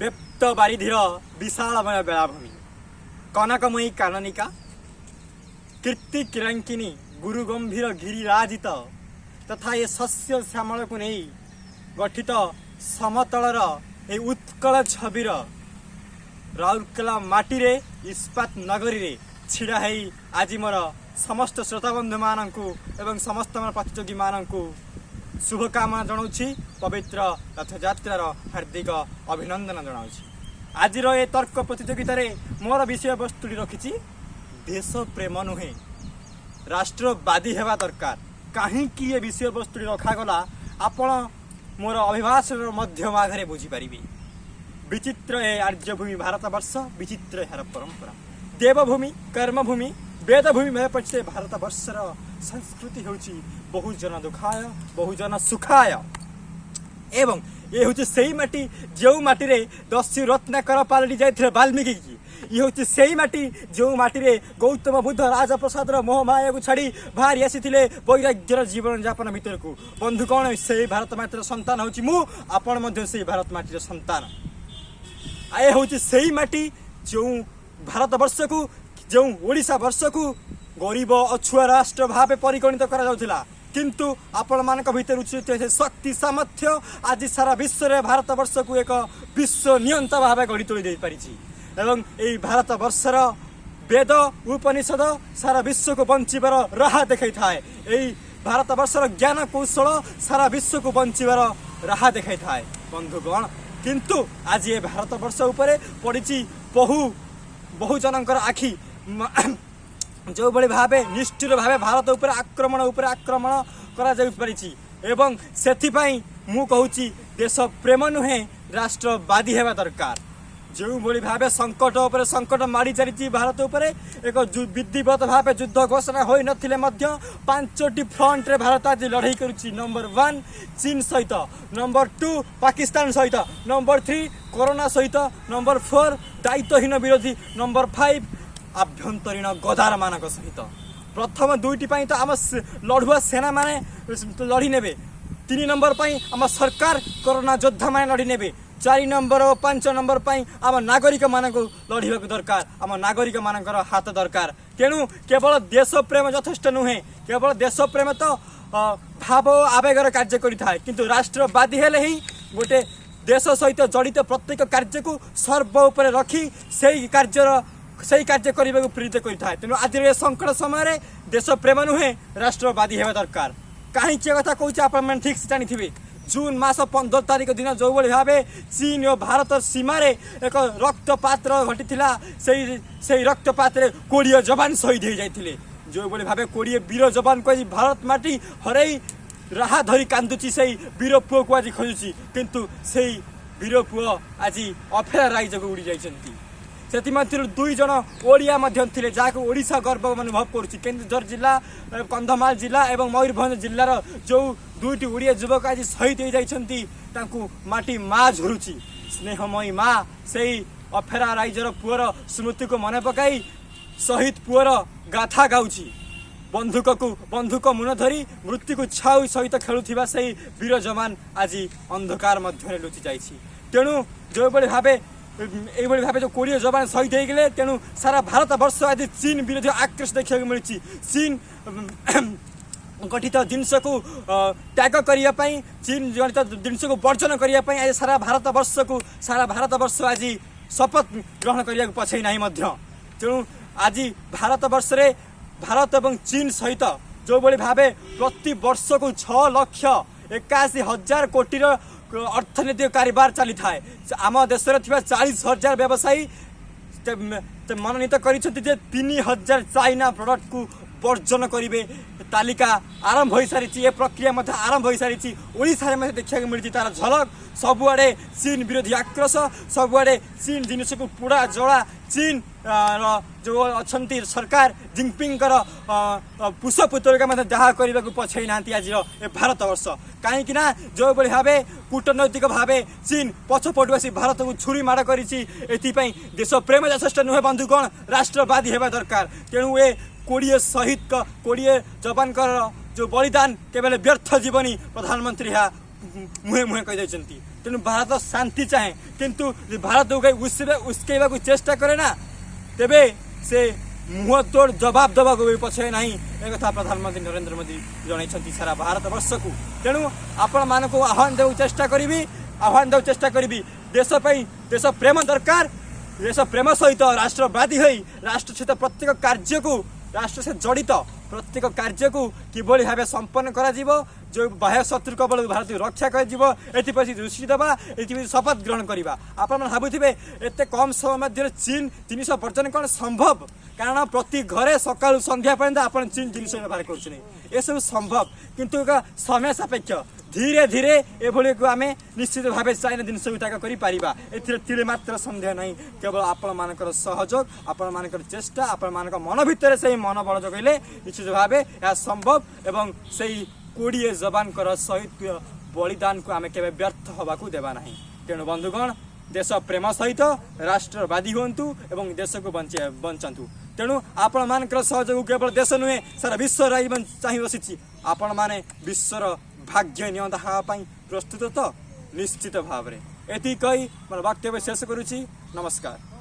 ବ୍ୟପ୍ତ ବାରିଧିର ବିଶାଳମୟ ବେଳାଭୂମି କନକମୟୀ କାନନିକା କୀର୍ତ୍ତି କିରାଙ୍କିନୀ ଗୁରୁ ଗମ୍ଭୀର ଗିରିରାଜିତ ତଥା ଏ ଶସ୍ୟ ଶ୍ୟାମଳକୁ ନେଇ ଗଠିତ ସମତଳର ଏ ଉତ୍କଳ ଛବିର ରାଉରକେଲା ମାଟିରେ ଇସ୍ପାତ ନଗରୀରେ ଛିଡ଼ା ହେଇ ଆଜି ମୋର ସମସ୍ତ ଶ୍ରୋତାବନ୍ଧୁମାନଙ୍କୁ ଏବଂ ସମସ୍ତ ପ୍ରତିଯୋଗୀମାନଙ୍କୁ शुभकामना जनाऊँगी पवित्र रथयात्रार हार्दिक अभिनंदन जनाऊँगी। आज ये तर्क प्रतियोगिता मोर विषय वस्तु रखी देश प्रेम नुहे राष्ट्रवादी हेबा दरकार कहीं ये विषय वस्तु रखागला आपण मोर अभिभाषण मध्यम आगे बुझीपारे। विचित्र ए आर्यभूमि भारतवर्ष विचित्र यार परंपरा देवभूमि कर्मभूमि वेदभूमि भाव पछे भारतवर्षर संस्कृति होची बहुजन दुखाय बहुजन सुखाय एवं ये हूँ से माटी जो माटी रे दस्यु रत्नाकर पालटी जाते वाल्मीकि की ये हूँ से माटी जो माटी रे गौतम बुद्ध राजप्रसाद मोह माया को छाड़ी बाहरी आसी वैराग्यर जीवन यापन भीतर को बंधु कौन से भारत माटीर संतान होची मु आपण से भारत माटीर संतान ये हूँ से माटी जो भारतवर्ष को जो ओडिशा वर्ष को गरीब अछुआ राष्ट्र भाव परिगणित करा किंतु आपण मान भीतर शक्ति सामर्थ्य आज सारा विश्व रे भारत वर्ष को एक विश्व नियंता भाव गढ़ी तोली पारी एवं यही भारत वर्षर वेद उपनिषद सारा विश्व को बंचार राह देखा थाए यही भारत वर्षर ज्ञान कौशल सारा विश्व को बंचार राह देखा थाए बंधुगण किंतु आज ये भारत वर्ष उपर पड़ी बहुजनकर आखि जो बड़ी भावे निष्ठुर भावे भारत उपर आक्रमण करा जाई परिछि एवं सेथिपाई मु कहूची देश प्रेम नुहे राष्ट्रवादी हेबा दरकार जो बड़ी भावे संकट उपर संकट माड़ी चली भारत उपर एक विधिवत भावे युद्ध घोषणा होई नथिले मध्य 5टी फ्रंट रे भारत आज लड़ाई करुछि। नंबर 1 चीन सहित, नंबर 2 पाकिस्तान सहित, नंबर 3 कोरोना सहित, नंबर 4 दायित्वहीन विरोधी, नंबर 5 आभ्यंतरीण गदार मानक सहित। प्रथम 2टी तो आम लड़ुआ सेना माने लड़ी नेबे, 3 नंबर आम सरकार कोरोना योद्धा माने लड़ी नेबे, 4 नंबर और 5 नंबर आम नागरिक मानक लड़िबा दरकार, आम नागरिक मानकर हाथ दरकार। तेणु केवल देश प्रेम यथेष्ट नुहे, केवल देश प्रेम तो भाव आवेगर कार्य करिथाय किंतु राष्ट्रवादी हेले ही गोटे देश सहित जड़ित प्रत्येक कार्य को सर्व उपर रखी सही कार्य करने को प्रेरित करिथाय। तेणु आज संकट समय देश प्रेम नुहे राष्ट्रवादी हेबा दरकार। कहीं कथा कहूँ आप ठीक से जानी जून मास 15 तारिख दिन जो भाव चीन और भारत सीमार एक रक्तपात घटी से रक्तपात 20 जवान शहीद हो जाते जो भाव 20 वीर जवान को भारत माटी हरई राह धरी कांदुची से वीर पुओ को आज खोजुची किंतु से वीर पुओ आज अफेरा राइज को उड़ी जाइछंती। से 2 जन ओडिया थे जहाँ ओडिशा गर्व अनुभव करुच्ची। केन्दुझर जिला, कंधमाल जिला एवं मयूरभंज जिलार जो 2टी ओडिया युवक आज शहीद हो जाइछंती तांकु माटी माँ झुरुची। स्नेहमयी माँ से अफेरा राइजर पुअर स्मृति को मन पकाई शहीद पुअर गाथा गाउची। बंधुक मुन धरी मृत्यु को छाऊ सहित खेलुथिबा से वीर जवान आज अंधकार मध्य लुचि जाइछि। तेणु जो भावे यही भाव जो 20 जवान शहीद हो गए तेणु सारा भारत वर्ष आज चीन विरोधी आक्रोश देखा मिली। चीन गठित जिनस को त्याग करने चीन जनित जिनस को वर्जन करने आज सारा भारत वर्ष आज शपथ ग्रहण करने को पछई ना। तेणु आज भारत वर्ष रे भारत एवं चीन सहित जो भाव प्रति वर्ष को 6,81,000 कोटी अर्थनैतिक कारोबार चली थाए। आम देश में 40,000 व्यवसायी मनोनीत कर 3,000 चाइना प्रोडक्ट को वर्जन करेंगे तालिका आरंभ हो सारी। ये प्रक्रिया आरंभ हो सारी। ओडिशा में देखा मिली तार झलक सबुआड़े चीन विरोधी आक्रोश, सबुआड़े चीन जिनस को पोड़ा जला चीन जो अच्छा सरकार जिनपिंग पुष्पपुतलिका दाह करने को पछई ना आज भारत वर्ष। कहीं जो भाव कूटनैतिक भाव चीन पछपटु आसी भारत को छुरी माड़ कर देश प्रेम यथेष्ट नुहे बंधुगण राष्ट्रवादी हेबा दरकार। तेणु ए 20 शहीद 20 जवान जो बलिदान केवल व्यर्थ जीवनी प्रधानमंत्री मुहे मुहे कही। तेणु भारत शांति चाहे किंतु भारत उस्केवा चेष्टा करे ना तेबे से मुह तोड़ जवाब दबा को भी पछे नहीं एक कथा प्रधानमंत्री नरेंद्र मोदी जन सारा भारत वर्ष को। तेणु आपण मान को आह्वान देव चेष्टा करी देश देश प्रेम दरकार देश प्रेम सहित राष्ट्रवादी हो राष्ट्र सहित प्रत्येक कार्य को राष्ट्र से जड़ित प्रत्येक कार्य को किभली भाव संपन्न करा जो बाह्य शत्रु कबल भारत रक्षा कर दृष्टि देवा ये शपथ ग्रहण करवा। आपण भावुवे एत कम समय मध्य चीन 300 वर्जन कौन संभव कारण प्रति घरे सका संध्या पर्यंत आप चीन जिन व्यवहार कर सब संभव किंतु समय सापेक्ष धीरे धीरे एभली को आम निश्चित भाव चाइना जिन कर मात्र सन्देह नहीं केवल आपण मानकर सहयोग आपण मानकर चेष्टा आपण मान मन भितर से मनोबल जगैले निश्चित भाव यह संभव एवं से 20 जवान शहीद बलिदान को आम के व्यर्थ हवा देवा नहीं। तेणु बंधुगण देश प्रेम सहित राष्ट्रवादी हूँ एवं देश को बंचतु। तेणु आपण मानकर सहयोग केवल देश नुहे सारा विश्व चाह बसी आपण माने विश्वर भाग्य नियंता प्रस्तुत तो निश्चित भाव में एति कही मोर वक्तव्य शेष करुछि। नमस्कार।